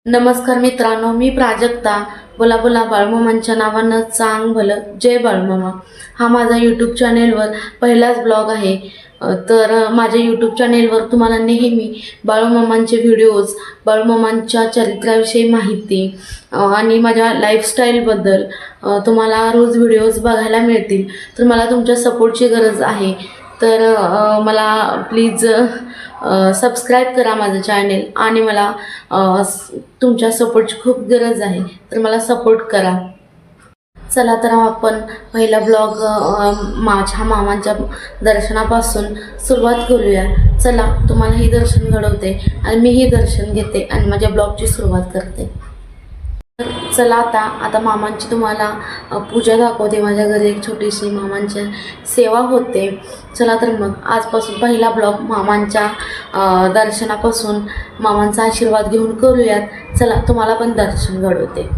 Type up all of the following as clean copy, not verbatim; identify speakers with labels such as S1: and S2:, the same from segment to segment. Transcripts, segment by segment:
S1: नमस्कार मित्रांनो, मी प्राजक्ता. बोला बोला बाळूमामांच्या नावानं चांग भलं जय बाळूमामा. हा माझा यूट्यूब चॅनेलवर पहिलाच ब्लॉग आहे. तर माझ्या यूट्यूब चॅनेलवर तुम्हाला नेहमी बाळूमामांचे व्हिडिओज, बाळूमामांच्या चरित्राविषयी माहिती आणि माझ्या लाईफस्टाईलबद्दल तुम्हाला रोज व्हिडिओज बघायला मिळतील. तर मला तुमच्या सपोर्टची गरज आहे. तर मला प्लीज सबस्क्राईब करा माझं चॅनेल आणि मला तुमच्या सपोर्टची खूप गरज आहे. तर मला सपोर्ट करा. चला तर आपण पहिला ब्लॉग माझ्या मामांच्या दर्शनापासून सुरुवात करूया. चला तुम्हालाही दर्शन घडवते आणि मीही दर्शन घेते आणि माझ्या ब्लॉगची सुरुवात करते. तर चला आता मामांची तुम्हाला पूजा दाखवते. माझ्या घरी एक छोटीशी मामांची सेवा होते. चला तर मग आजपासून पहिला ब्लॉग मामांच्या दर्शनापासून मामांचा आशीर्वाद घेऊन करूयात. चला तुम्हाला पण दर्शन घडवते.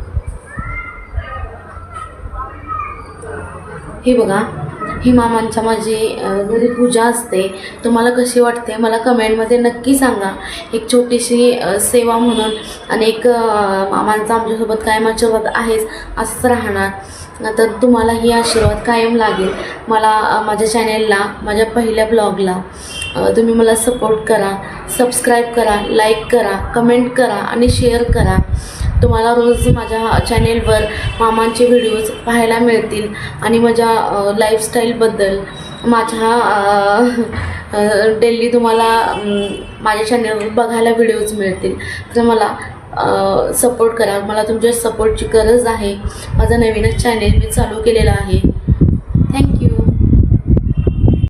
S1: हे बघा, ही मामांच्या माझी घरी पूजा असते. तुम्हाला कशी वाटते मला कमेंटमध्ये नक्की सांगा. एक छोटीशी सेवा म्हणून आणि एक मामांचा आमच्यासोबत कायम आशीर्वाद आहेच, असंच राहणार. तर तुम्हाला ही आशीर्वाद कायम लागेल. मला माझ्या चॅनेलला, माझ्या पहिल्या ब्लॉगला तुम्ही मला सपोर्ट करा, सबस्क्राईब करा, लाईक करा, कमेंट करा आणि शेअर करा. तुम्हाला रोज माझ्या चॅनेलवर मामांचे व्हिडिओज पाहायला मिळतील आणि माझ्या लाईफस्टाईलबद्दल माझ्या डेली तुम्हाला माझ्या चॅनेलवर बघायला व्हिडिओज मिळतील. तर मला सपोर्ट करा. मला तुमच्या सपोर्टची गरज आहे. माझं नवीनच चॅनेल मी चालू केलेलं आहे.